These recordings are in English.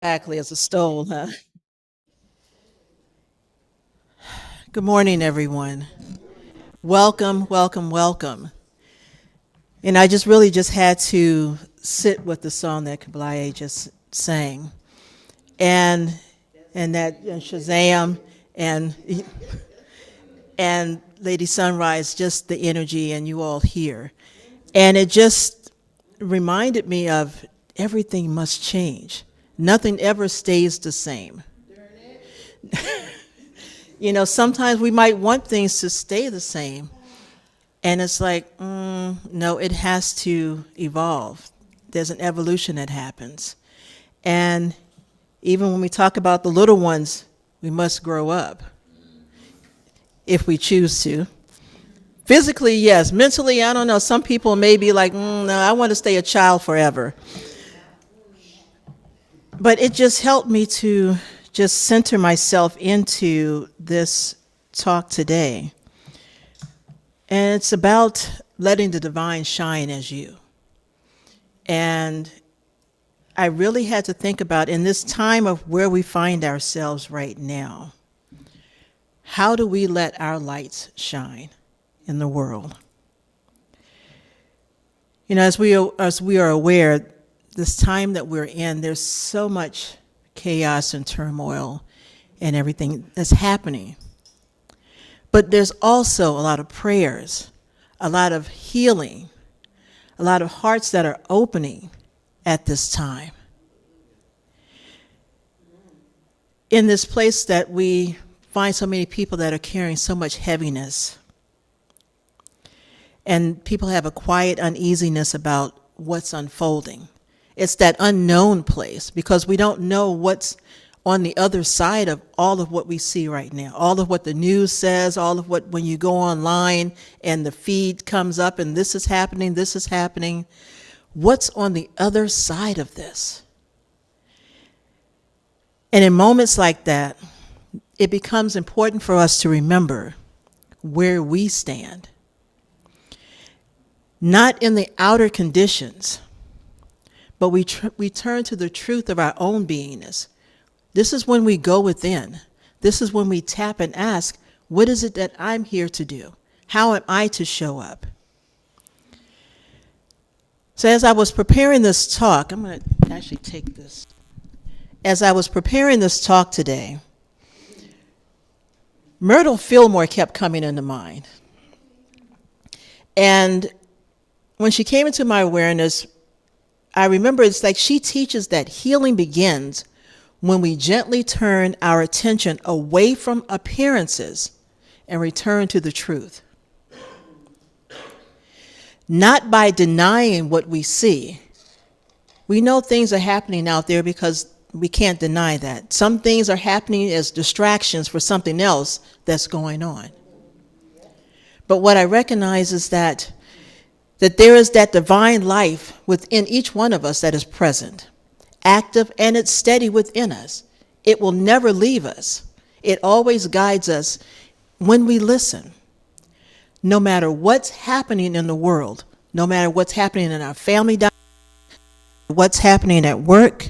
Exactly, as a stole, huh? Good morning, everyone. Welcome, welcome, welcome. And I just had to sit with the song that Kablaye just sang, and and Shazam, and and Lady Sunrise, just the energy, and you all here, and it just reminded me of everything must change. Nothing ever stays the same. Sometimes we might want things to stay the same, and it's like, no, it has to evolve. There's an evolution that happens. And even when we talk about the little ones, we must grow up if we choose to. Physically, yes. Mentally, I don't know. Some people may be like, no, I want to stay a child forever. But it just helped me to just center myself into this talk today. And it's about letting the divine shine as you. And I really had to think about, in this time of where we find ourselves right now, how do we let our lights shine in the world? As we are aware, this time that we're in, there's so much chaos and turmoil and everything that's happening. But there's also a lot of prayers, a lot of healing, a lot of hearts that are opening at this time. In this place that we find so many people that are carrying so much heaviness, and people have a quiet uneasiness about what's unfolding. It's that unknown place because we don't know what's on the other side of all of what we see right now, all of what the news says, all of what, when you go online and the feed comes up and this is happening, what's on the other side of this? And in moments like that, it becomes important for us to remember where we stand. Not in the outer conditions, but we turn to the truth of our own beingness. This is when we go within. This is when we tap and ask, what is it that I'm here to do? How am I to show up? So as I was preparing this talk, I'm going to actually take this. As I was preparing this talk today, Myrtle Fillmore kept coming into mind. And when she came into my awareness, I remember it's like she teaches that healing begins when we gently turn our attention away from appearances and return to the truth. Not by denying what we see. We know things are happening out there because we can't deny that. Some things are happening as distractions for something else that's going on. But what I recognize is that there is that divine life within each one of us that is present, active, and it's steady within us. It will never leave us. It always guides us when we listen. No matter what's happening in the world, no matter what's happening in our family dynamic, what's happening at work,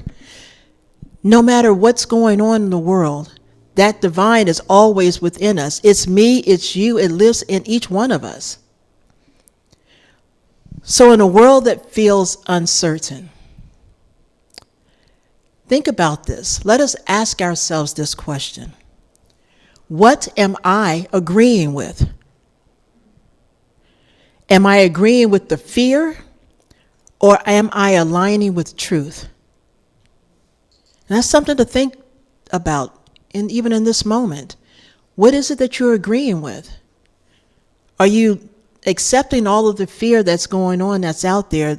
no matter what's going on in the world, that divine is always within us. It's me, it's you, it lives in each one of us. So in a world that feels uncertain, think about this. Let us ask ourselves this question. What am I agreeing with? Am I agreeing with the fear, or am I aligning with truth? And that's something to think about, even in this moment. What is it that you're agreeing with? Are you accepting all of the fear that's going on, that's out there,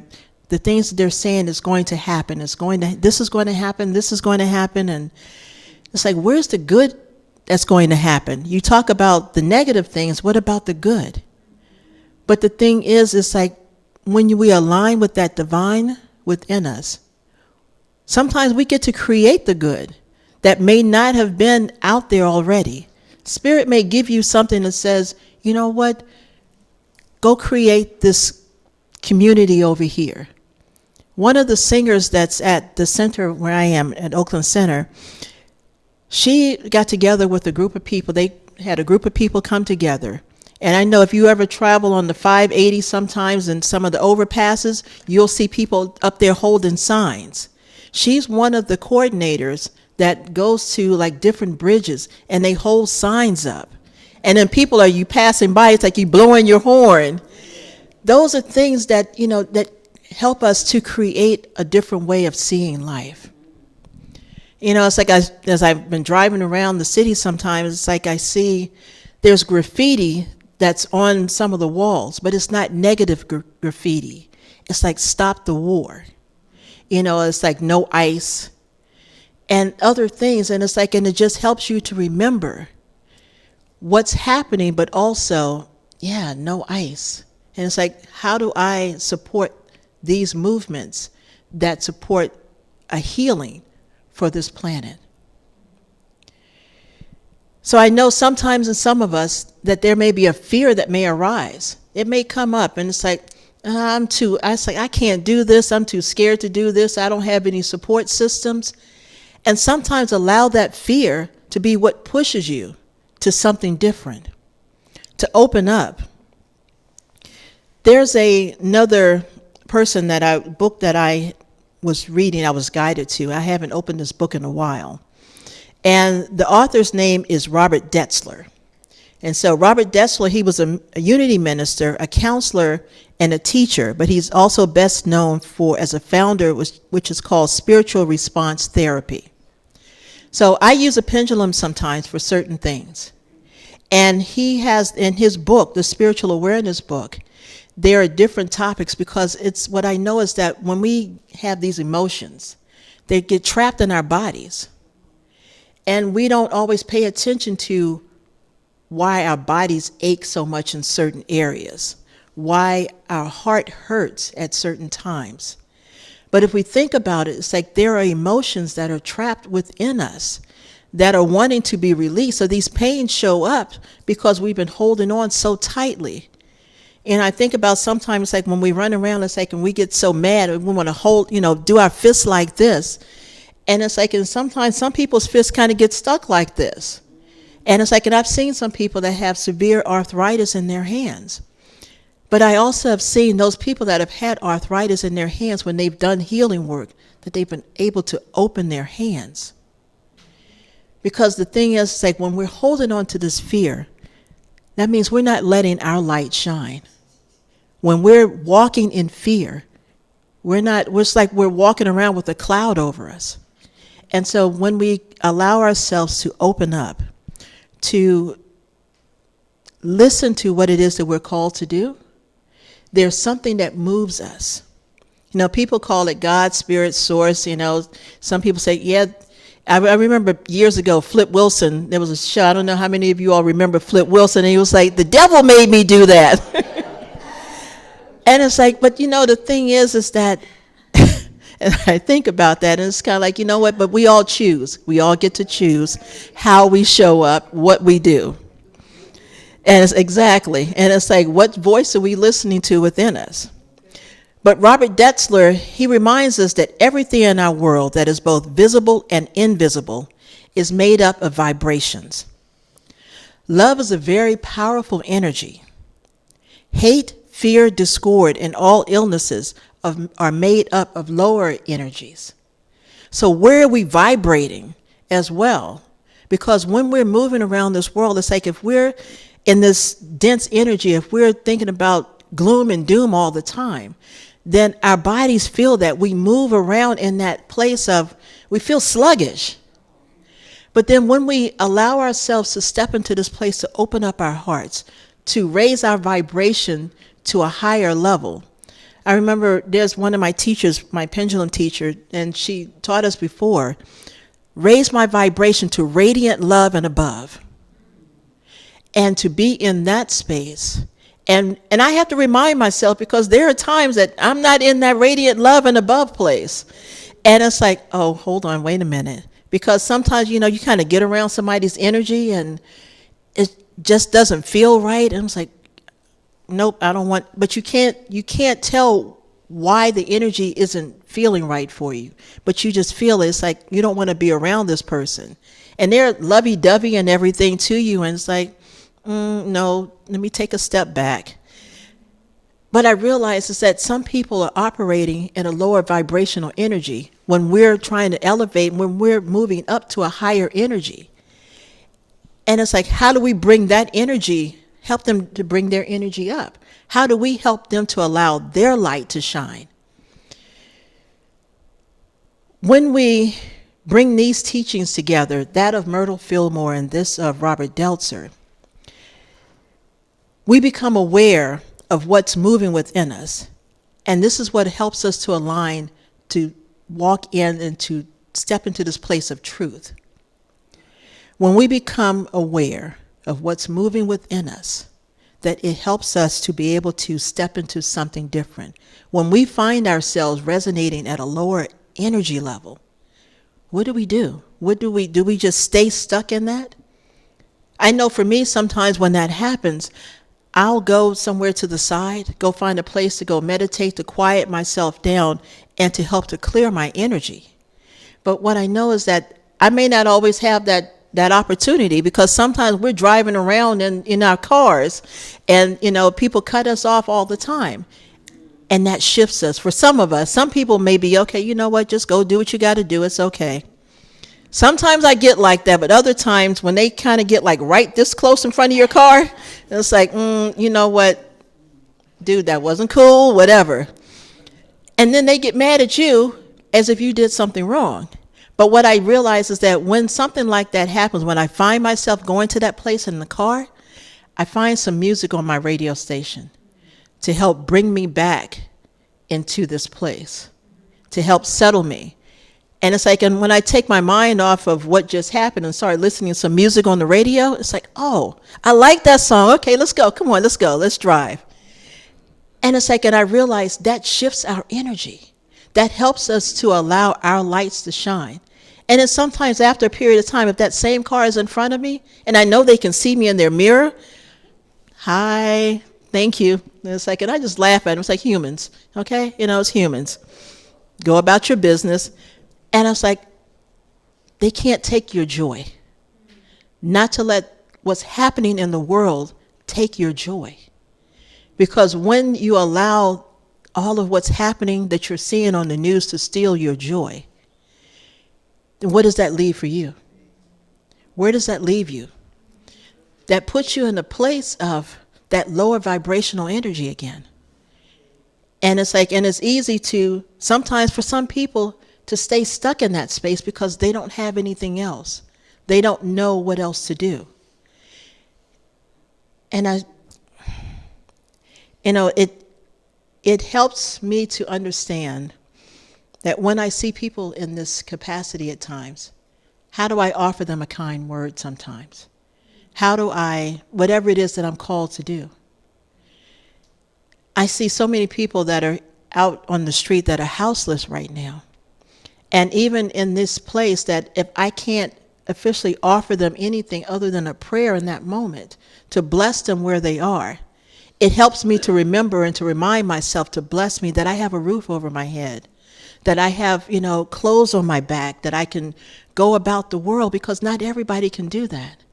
the things that they're saying is going to happen, this is going to happen, and it's like, where's the good that's going to happen? You talk about the negative things, what about the good? But the thing is, it's like, when we align with that divine within us, sometimes we get to create the good that may not have been out there already. Spirit may give you something that says, you know what? Go create this community over here. One of the singers that's at the center where I am at Oakland Center, she got together with a group of people. They had a group of people come together. And I know if you ever travel on the 580 sometimes in some of the overpasses, you'll see people up there holding signs. She's one of the coordinators that goes to like different bridges and they hold signs up. And then people are you passing by, it's like you blowing your horn. Those are things that, that help us to create a different way of seeing life. It's like as I've been driving around the city sometimes, it's like I see there's graffiti that's on some of the walls, but it's not negative graffiti. It's like stop the war. It's like no ICE and other things. And it's like, and it just helps you to remember what's happening, but also, no ICE. And it's like, how do I support these movements that support a healing for this planet? So I know sometimes in some of us that there may be a fear that may arise. It may come up and it's like, I can't do this. I'm too scared to do this. I don't have any support systems. And sometimes allow that fear to be what pushes you to something different, to open up. There's another person book that I was reading, I was guided to. I haven't opened this book in a while. And the author's name is Robert Detzler. And so Robert Detzler, he was a unity minister, a counselor, and a teacher, but he's also best known as a founder, which is called spiritual response therapy. So I use a pendulum sometimes for certain things. And he has, in his book, the Spiritual Awareness book, there are different topics because it's what I know is that when we have these emotions, they get trapped in our bodies. And we don't always pay attention to why our bodies ache so much in certain areas, why our heart hurts at certain times. But if we think about it, it's like there are emotions that are trapped within us that are wanting to be released. So these pains show up because we've been holding on so tightly. And I think about sometimes like when we run around, it's like when we get so mad, we want to hold, do our fists like this. And it's like, and sometimes some people's fists kind of get stuck like this. And it's like, and I've seen some people that have severe arthritis in their hands. But I also have seen those people that have had arthritis in their hands when they've done healing work, that they've been able to open their hands. Because the thing is, it's like when we're holding on to this fear, that means we're not letting our light shine. When we're walking in fear, it's like we're walking around with a cloud over us. And so when we allow ourselves to open up, to listen to what it is that we're called to do, there's something that moves us. People call it God, Spirit, Source. Some people say, I remember years ago, Flip Wilson, there was a show, I don't know how many of you all remember Flip Wilson, and he was like, the devil made me do that. And it's like, but the thing is that, and I think about that, and it's kind of like, what, but we all choose. We all get to choose how we show up, what we do. And it's exactly, and it's like, what voice are we listening to within us? But Robert Detzler, he reminds us that everything in our world that is both visible and invisible is made up of vibrations. Love is a very powerful energy. Hate, fear, discord, and all illnesses are made up of lower energies. So where are we vibrating as well? Because when we're moving around this world, it's like if we're in this dense energy, if we're thinking about gloom and doom all the time, then our bodies feel that. We move around in that place of, we feel sluggish. But then when we allow ourselves to step into this place, to open up our hearts, to raise our vibration to a higher level. I remember there's one of my teachers, my pendulum teacher, and she taught us before, raise my vibration to radiant love and above. And to be in that space. And I have to remind myself, because there are times that I'm not in that radiant love and above place. And it's like, oh, hold on, wait a minute. Because sometimes, you kind of get around somebody's energy and it just doesn't feel right. And it's like, nope, I don't want, but you can't tell why the energy isn't feeling right for you, but you just feel it's like you don't want to be around this person. And they're lovey-dovey and everything to you, and it's like, no, let me take a step back. But I realize is that some people are operating in a lower vibrational energy when we're trying to elevate, when we're moving up to a higher energy. And it's like, how do we bring that energy, help them to bring their energy up? How do we help them to allow their light to shine? When we bring these teachings together, that of Myrtle Fillmore and this of Robert Deltzer, we become aware of what's moving within us. And this is what helps us to align, to walk in and to step into this place of truth. When we become aware of what's moving within us, that it helps us to be able to step into something different. When we find ourselves resonating at a lower energy level, what do? Do we just stay stuck in that? I know for me, sometimes when that happens, I'll go somewhere to the side, go find a place to go meditate, to quiet myself down, and to help to clear my energy. But what I know is that I may not always have that opportunity, because sometimes we're driving around in our cars and, people cut us off all the time. And that shifts us. For some of us, some people may be, okay, you know what, just go do what you got to do. It's okay. Sometimes I get like that, but other times when they kind of get like right this close in front of your car, it's like, you know what, dude, that wasn't cool, whatever. And then they get mad at you as if you did something wrong. But what I realize is that when something like that happens, when I find myself going to that place in the car, I find some music on my radio station to help bring me back into this place, to help settle me. And it's like, and when I take my mind off of what just happened and start listening to some music on the radio, it's like, oh, I like that song. Okay, let's go. Come on, let's go. Let's drive. And it's like, and I realize that shifts our energy. That helps us to allow our lights to shine. And then sometimes after a period of time, if that same car is in front of me, and I know they can see me in their mirror, hi, thank you. And it's like, and I just laugh at them. It's like humans, okay? It's humans. Go about your business. And I was like, they can't take your joy. Not to let what's happening in the world take your joy. Because when you allow all of what's happening that you're seeing on the news to steal your joy, then what does that leave for you? Where does that leave you? That puts you in a place of that lower vibrational energy again. And it's like, and it's easy to, sometimes for some people, to stay stuck in that space because they don't have anything else. They don't know what else to do. And it helps me to understand that when I see people in this capacity at times, how do I offer them a kind word sometimes? How do I, whatever it is that I'm called to do? I see so many people that are out on the street that are houseless right now. And even in this place, that if I can't officially offer them anything other than a prayer in that moment to bless them where they are, it helps me to remember and to remind myself to bless me that I have a roof over my head, that I have, clothes on my back, that I can go about the world, because not everybody can do that.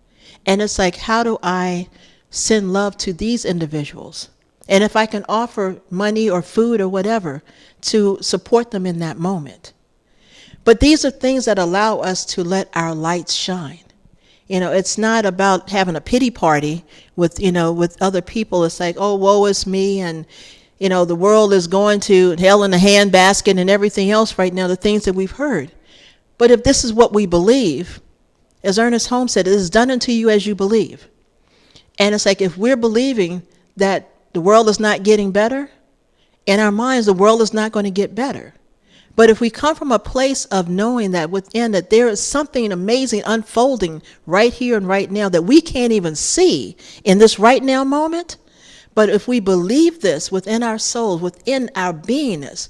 And it's like, how do I send love to these individuals? And if I can offer money or food or whatever to support them in that moment. But these are things that allow us to let our lights shine. It's not about having a pity party with other people. It's like, oh, woe is me, and, the world is going to hell in a handbasket and everything else right now, the things that we've heard. But if this is what we believe, as Ernest Holmes said, it is done unto you as you believe. And it's like, if we're believing that the world is not getting better, in our minds, the world is not going to get better. But if we come from a place of knowing that within that there is something amazing unfolding right here and right now that we can't even see in this right now moment, but if we believe this within our souls, within our beingness,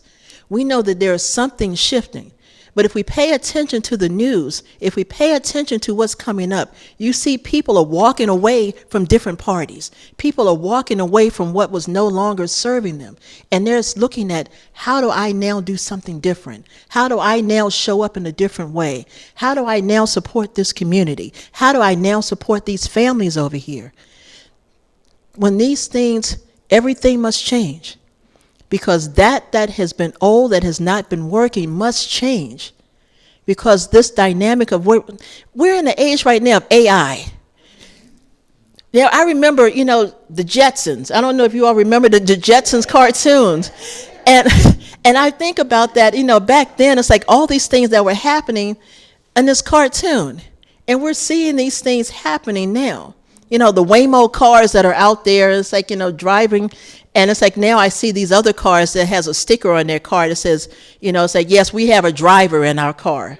we know that there is something shifting. But if we pay attention to the news, if we pay attention to what's coming up, you see people are walking away from different parties. People are walking away from what was no longer serving them. And they're looking at, how do I now do something different? How do I now show up in a different way? How do I now support this community? How do I now support these families over here? When these things, everything must change. Because that has been old, that has not been working, must change. Because this dynamic of, we're in the age right now of AI. Now, I remember, the Jetsons. I don't know if you all remember the Jetsons cartoons. And I think about that, back then, it's like all these things that were happening in this cartoon. And we're seeing these things happening now. The Waymo cars that are out there, it's like, driving. And it's like now I see these other cars that has a sticker on their car that says, it's like, yes, we have a driver in our car.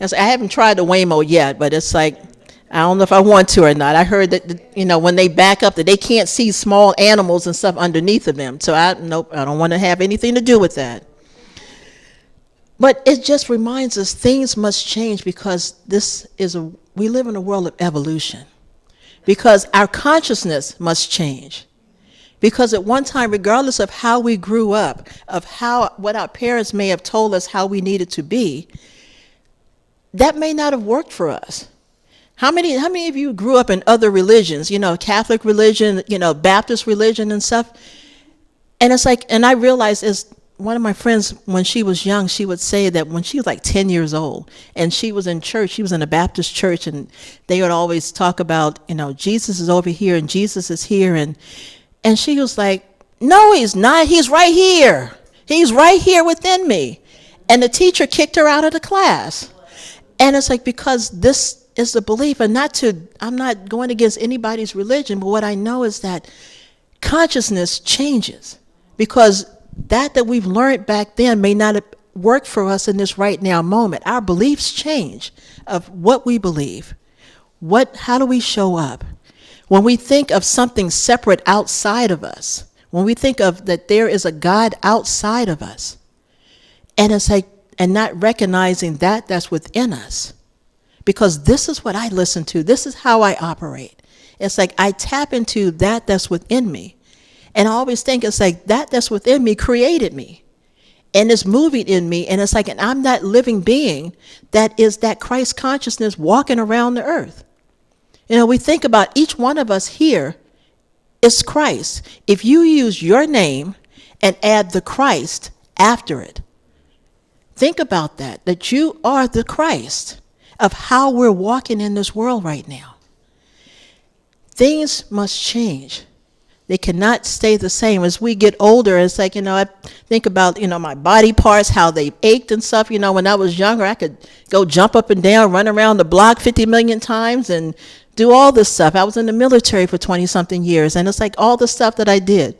And so I haven't tried the Waymo yet, but it's like, I don't know if I want to or not. I heard that, when they back up, that they can't see small animals and stuff underneath of them. So nope, I don't want to have anything to do with that. But it just reminds us things must change, because we live in a world of evolution. Because our consciousness must change. Because at one time, regardless of how we grew up, of what our parents may have told us how we needed to be, that may not have worked for us. How many of you grew up in other religions, Catholic religion, Baptist religion and stuff? And it's like, and I realized, as one of my friends, when she was young, she would say that when she was like 10 years old and she was in church, she was in a Baptist church, and they would always talk about, Jesus is over here and Jesus is here. And she was like, no, he's not. He's right here. He's right here within me. And the teacher kicked her out of the class. And it's like, because this is the belief, and I'm not going against anybody's religion, but what I know is that consciousness changes, because that we've learned back then may not work for us in this right now moment. Our beliefs change of what we believe. How do we show up? When we think of something separate outside of us, when we think of that there is a God outside of us, and it's like, and not recognizing that's within us, because this is what I listen to. This is how I operate. It's like I tap into that's within me. And I always think it's like that's within me created me and is moving in me. And it's like, and I'm that living being that is that Christ consciousness walking around the earth. We think about each one of us here is Christ. If you use your name and add the Christ after it, think about that you are the Christ of how we're walking in this world right now. Things must change. They cannot stay the same. As we get older, it's like, I think about, my body parts, how they ached and stuff. When I was younger, I could go jump up and down, run around the block 50 million times and do all this stuff. I was in the military for 20-something years, and it's like all the stuff that I did.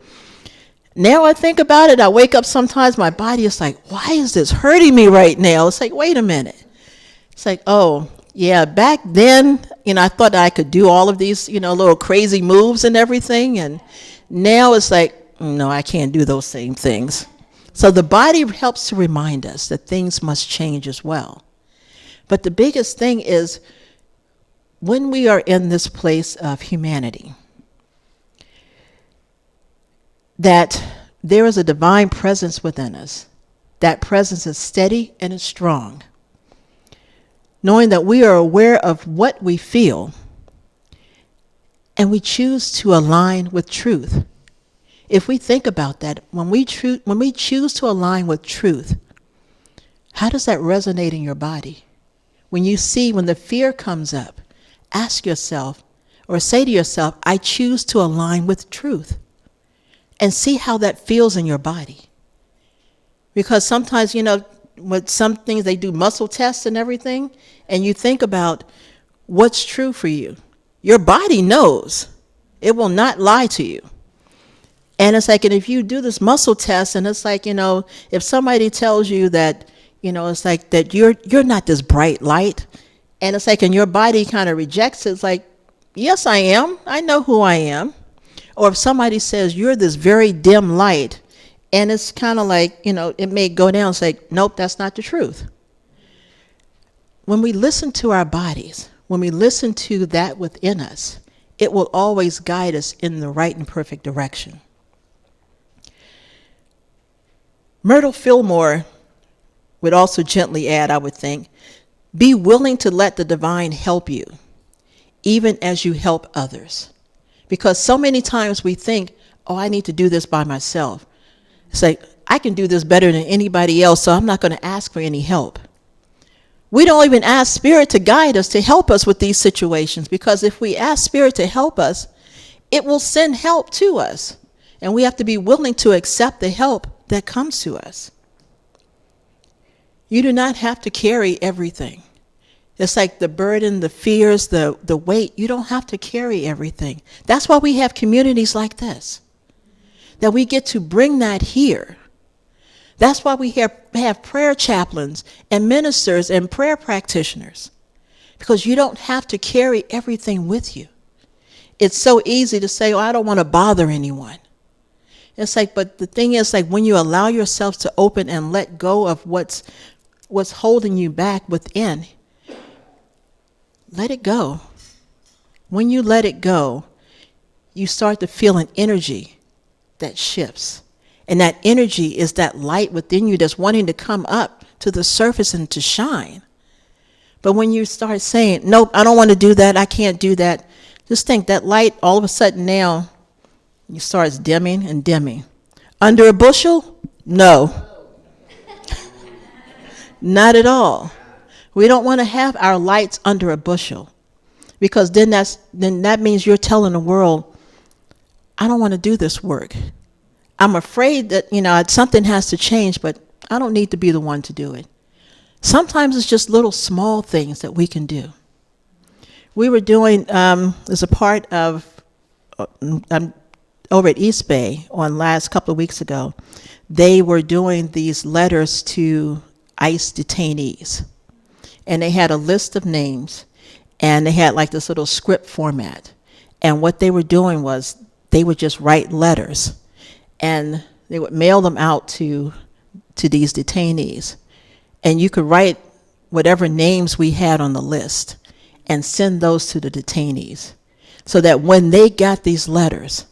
Now I think about it, I wake up sometimes, my body is like, why is this hurting me right now? It's like, wait a minute. It's like, oh, yeah, back then, I thought I could do all of these, little crazy moves and everything. And now it's like, no, I can't do those same things. So the body helps to remind us that things must change as well. But the biggest thing is when we are in this place of humanity, that there is a divine presence within us. That presence is steady and is strong. Knowing that we are aware of what we feel, and we choose to align with truth. If we think about that, when we choose to align with truth, how does that resonate in your body? When the fear comes up, ask yourself, or say to yourself, I choose to align with truth, and see how that feels in your body. Because sometimes, with some things they do muscle tests and everything, and you think about what's true for you. Your body knows. It will not lie to you. And it's like, and if you do this muscle test, and it's like, if somebody tells you that, it's like that you're not this bright light, and it's like, and your body kind of rejects it, it's like, yes, I am. I know who I am. Or if somebody says you're this very dim light, and it's kind of like, it may go down and say, nope, that's not the truth. when we listen to our bodies, when we listen to that within us, it will always guide us in the right and perfect direction. Myrtle Fillmore would also gently add, I would think, be willing to let the divine help you, even as you help others. Because so many times we think, oh, I need to do this by myself. It's like, I can do this better than anybody else, so I'm not going to ask for any help. We don't even ask Spirit to guide us, to help us with these situations, because if we ask Spirit to help us, it will send help to us. And we have to be willing to accept the help that comes to us. You do not have to carry everything. It's like the burden, the fears, the weight. You don't have to carry everything. That's why we have communities like this, that we get to bring that here. That's why we have prayer chaplains and ministers and prayer practitioners, because you don't have to carry everything with you. It's so easy to say, oh, I don't want to bother anyone. It's like, but the thing is, like, when you allow yourself to open and let go of what's holding you back within, let it go. When you let it go, you start to feel an energy that shifts. And that energy is that light within you that's wanting to come up to the surface and to shine. But when you start saying, nope, I don't want to do that, I can't do that, just think that light all of a sudden now, it starts dimming and dimming. Under a bushel? No. Not at all. We don't want to have our lights under a bushel, because then that means you're telling the world, I don't want to do this work. I'm afraid that, something has to change, but I don't need to be the one to do it. Sometimes it's just little small things that we can do. We were doing, as a part of, over at East Bay on last couple of weeks ago, they were doing these letters to ICE detainees. And they had a list of names, and they had like this little script format. And what they were doing was they would just write letters, and they would mail them out to these detainees. And you could write whatever names we had on the list and send those to the detainees, so that when they got these letters,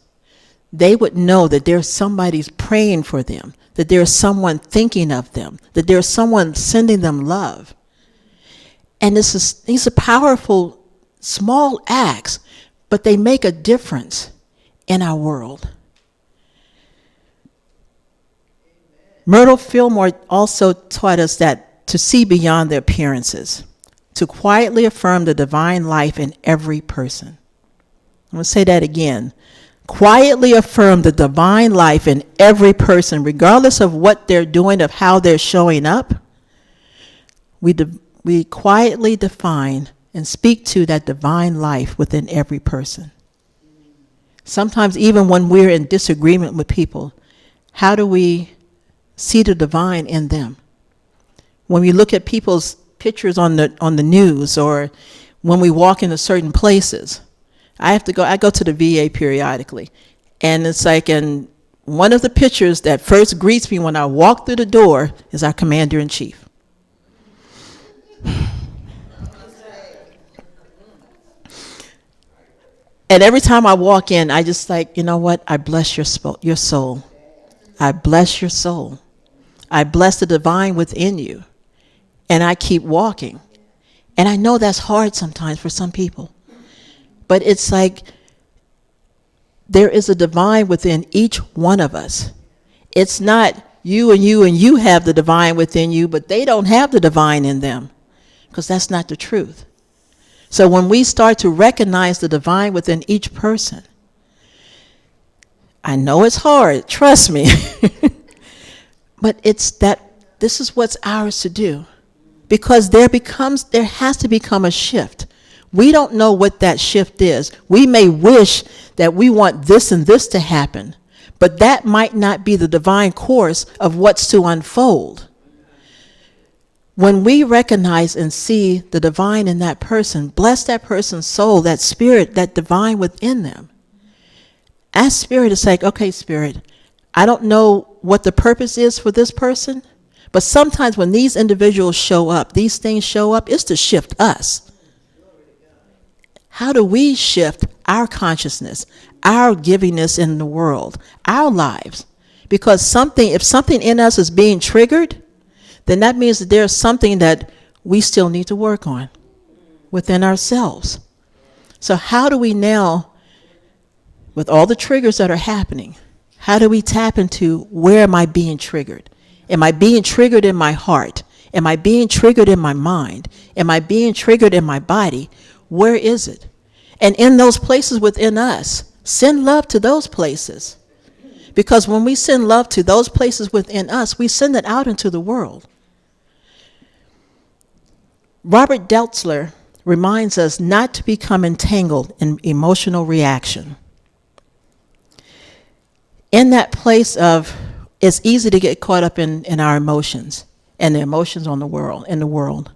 they would know that there's somebody's praying for them, that there's someone thinking of them, that there's someone sending them love. And these are powerful, small acts, but they make a difference in our world. Myrtle Fillmore also taught us that to see beyond the appearances, to quietly affirm the divine life in every person. I'm going to say that again. Quietly affirm the divine life in every person, regardless of what they're doing, of how they're showing up. We quietly define and speak to that divine life within every person. Sometimes even when we're in disagreement with people, how do we see the divine in them? When we look at people's pictures on the news, or when we walk into certain places, I go to the VA periodically, and it's like, and one of the pictures that first greets me when I walk through the door is our Commander-in-Chief. And every time I walk in, I just like, you know what? I bless your soul. I bless your soul. I bless the divine within you. And I keep walking. And I know that's hard sometimes for some people. But it's like there is a divine within each one of us. It's not you and you have the divine within you, but they don't have the divine in them, because that's not the truth. So when we start to recognize the divine within each person, I know it's hard, trust me, but it's that this is what's ours to do, because there has to become a shift. We don't know what that shift is. We may wish that we want this and this to happen, but that might not be the divine course of what's to unfold. When we recognize and see the divine in that person, bless that person's soul, that spirit, that divine within them. Ask Spirit to say, okay, Spirit, I don't know what the purpose is for this person, But sometimes when these individuals show up, these things show up, it's to shift us. How do we shift our consciousness, our givingness in the world, our lives? Because if something in us is being triggered, then that means that there's something that we still need to work on within ourselves. So how do we now, with all the triggers that are happening, how do we tap into where am I being triggered? Am I being triggered in my heart? Am I being triggered in my mind? Am I being triggered in my body? Where is it? And in those places within us, send love to those places. Because when we send love to those places within us, we send it out into the world. Robert Deltzler reminds us not to become entangled in emotional reaction. In that place of, it's easy to get caught up in our emotions and the emotions in the world.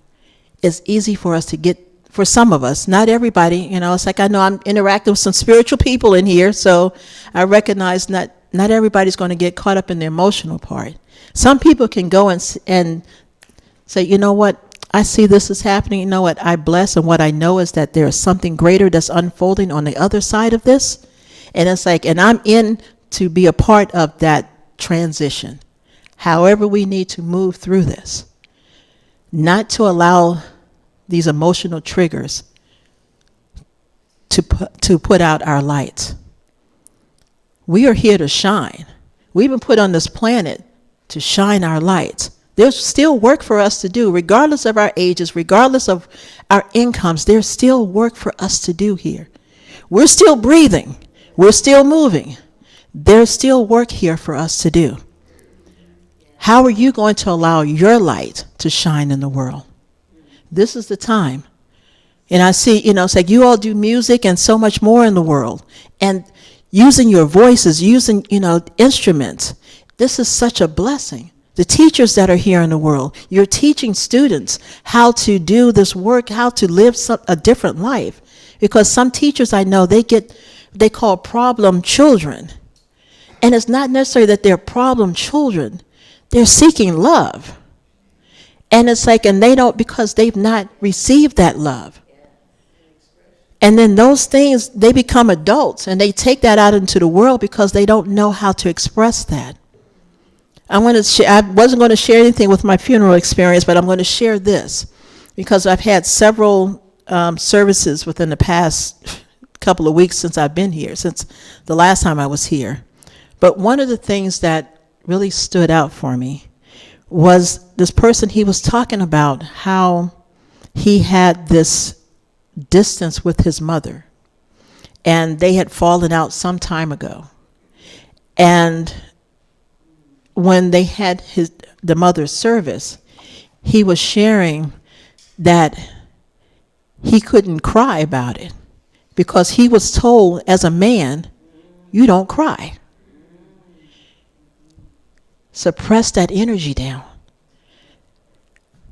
It's easy for us to get, for some of us, not everybody, it's like I know I'm interacting with some spiritual people in here, so I recognize not everybody's going to get caught up in the emotional part. Some people can go and say, you know what, I see this is happening, you know what, I bless, and what I know is that there is something greater that's unfolding on the other side of this, and it's like, and I'm in to be a part of that transition. However we need to move through this, not to allow these emotional triggers to put out our lights. We are here to shine. We've been put on this planet to shine our lights. There's still work for us to do, regardless of our ages, regardless of our incomes. There's still work for us to do here. We're still breathing. We're still moving. There's still work here for us to do. How are you going to allow your light to shine in the world? This is the time. And I see, it's like you all do music and so much more in the world. And using your voices, using, instruments. This is such a blessing. The teachers that are here in the world, you're teaching students how to do this work, how to live a different life. Because some teachers I know, they call problem children. And it's not necessarily that they're problem children. They're seeking love. And it's like, and they don't, because they've not received that love. And then those things, they become adults and they take that out into the world because they don't know how to express that. I wasn't going to share anything with my funeral experience, but I'm going to share this because I've had several services within the past couple of weeks since I've been here, since the last time I was here. But one of the things that really stood out for me was this person. He was talking about how he had this distance with his mother, and they had fallen out some time ago. And when they had the mother's service, he was sharing that he couldn't cry about it because he was told as a man, you don't cry. Suppress that energy down.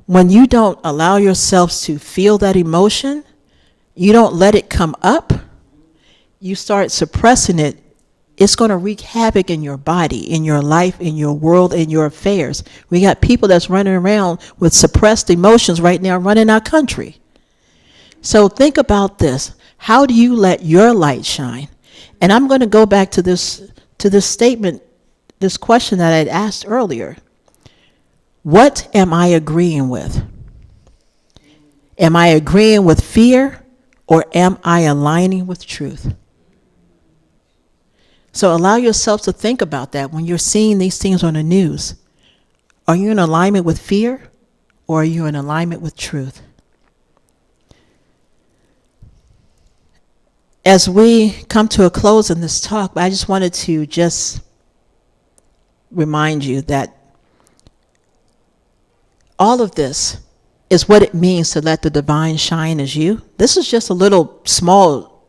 When you don't allow yourselves to feel that emotion, you don't let it come up, you start suppressing it, it's going to wreak havoc in your body, in your life, in your world, in your affairs. We got people that's running around with suppressed emotions right now running our country. So think about this. How do you let your light shine? And I'm going to go back to this statement, this question that I had asked earlier. What am I agreeing with? Am I agreeing with fear, or am I aligning with truth? So allow yourself to think about that when you're seeing these things on the news. Are you in alignment with fear, or are you in alignment with truth? As we come to a close in this talk, I just wanted to remind you that all of this is what it means to let the divine shine as you. This is just a little small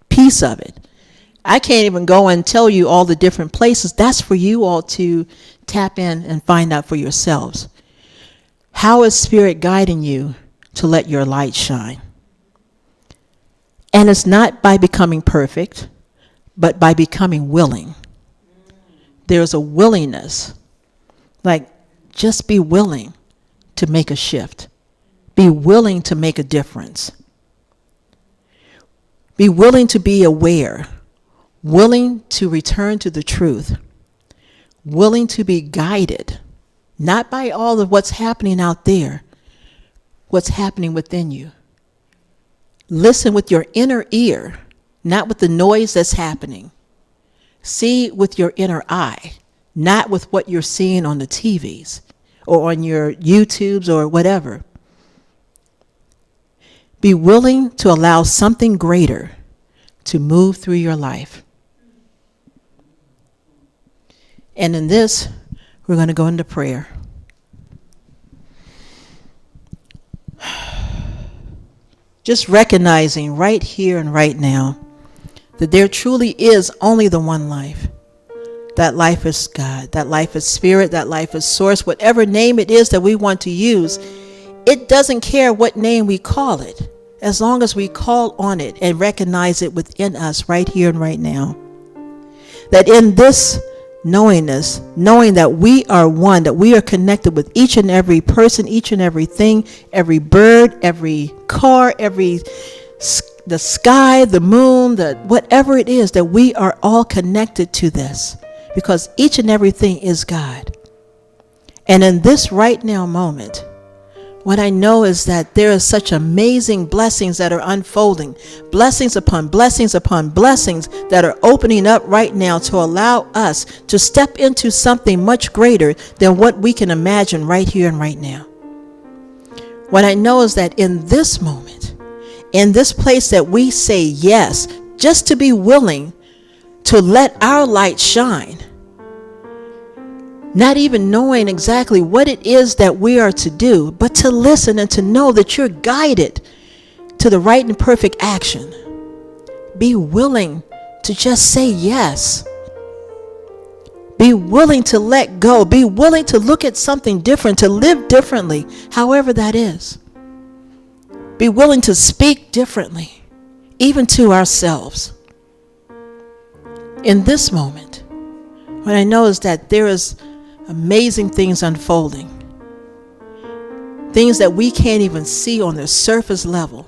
piece of it. I can't even go and tell you all the different places. That's for you all to tap in and find out for yourselves. How is Spirit guiding you to let your light shine? And it's not by becoming perfect, but by becoming willing. There's a willingness. Like Just be willing to make a shift. Be willing to make a difference. Be willing to be aware. Willing to return to the truth. Willing to be guided. Not by all of what's happening out there. What's happening within you. Listen with your inner ear, not with the noise that's happening. See with your inner eye, not with what you're seeing on the TVs or on your YouTubes or whatever. Be willing to allow something greater to move through your life. And in this, we're going to go into prayer. Just recognizing right here and right now that there truly is only the one life. That life is God. That life is spirit. That life is source. Whatever name it is that we want to use, it doesn't care what name we call it, as long as we call on it and recognize it within us right here and right now. That in this knowing that we are one, that we are connected with each and every person, each and everything, every bird, every car, the sky, the moon, whatever it is, that we are all connected to this, because each and everything is God. And in this right now moment, what I know is that there are such amazing blessings that are unfolding, blessings upon blessings upon blessings that are opening up right now to allow us to step into something much greater than what we can imagine right here and right now. What I know is that in this moment, in this place that we say yes, just to be willing to let our light shine, not even knowing exactly what it is that we are to do, but to listen and to know that you're guided to the right and perfect action. Be willing to just say yes. Be willing to let go. Be willing to look at something different, to live differently, however that is. Be willing to speak differently, even to ourselves. In this moment, what I know is that there is amazing things unfolding. Things that we can't even see on the surface level.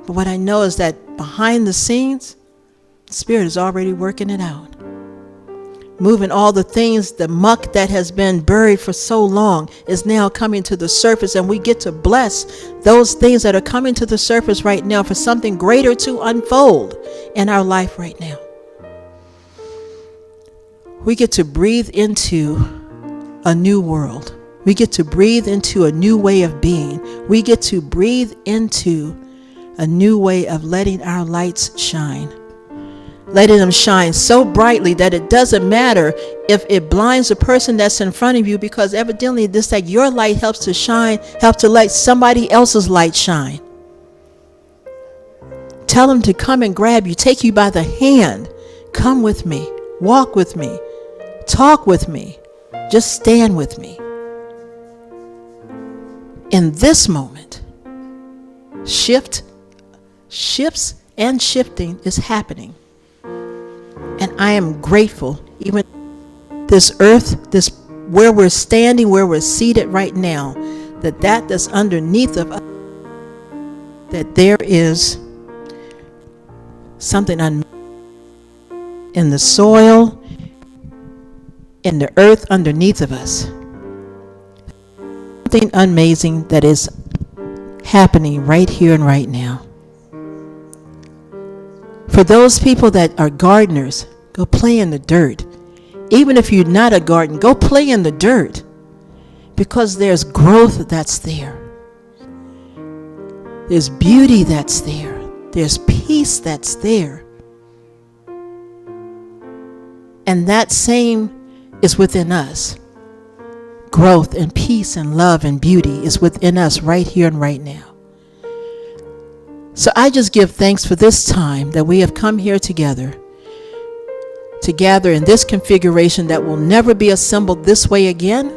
But what I know is that behind the scenes, the Spirit is already working it out. Moving all the things, the muck that has been buried for so long is now coming to the surface, and we get to bless those things that are coming to the surface right now for something greater to unfold in our life right now. We get to breathe into a new world. We get to breathe into a new way of being. We get to breathe into a new way of letting our lights shine. Letting them shine so brightly that it doesn't matter if it blinds the person that's in front of you, because evidently this, like, your light helps to shine, helps to let somebody else's light shine. Tell them to come and grab you, take you by the hand. Come with me, walk with me, talk with me, just stand with me. In this moment, shifts and shifting is happening. And I am grateful, even this earth, this where we're standing, where we're seated right now, that's underneath of us, that there is something in the soil, in the earth underneath of us. Something amazing that is happening right here and right now. For those people that are gardeners, go play in the dirt. Even if you're not a gardener, go play in the dirt, because there's growth that's there. There's beauty that's there. There's peace that's there. And that same is within us. Growth and peace and love and beauty is within us right here and right now. So I just give thanks for this time that we have come here together to gather in this configuration that will never be assembled this way again.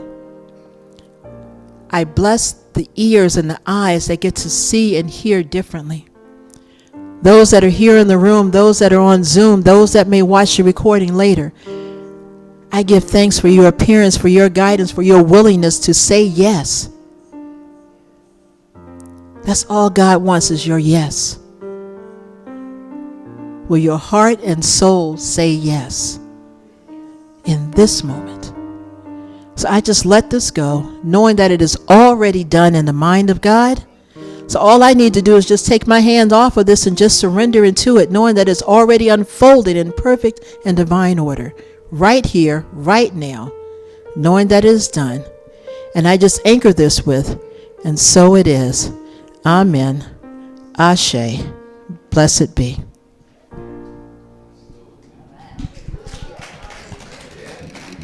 I bless the ears and the eyes that get to see and hear differently. Those that are here in the room, those that are on Zoom, those that may watch the recording later. I give thanks for your appearance, for your guidance, for your willingness to say yes. That's all God wants is your yes. Will your heart and soul say yes in this moment? So I just let this go, knowing that it is already done in the mind of God. So all I need to do is just take my hand off of this and just surrender into it, knowing that it's already unfolded in perfect and divine order, right here, right now, knowing that it is done. And I just anchor this with, and so it is. Amen. Ashe. Blessed be.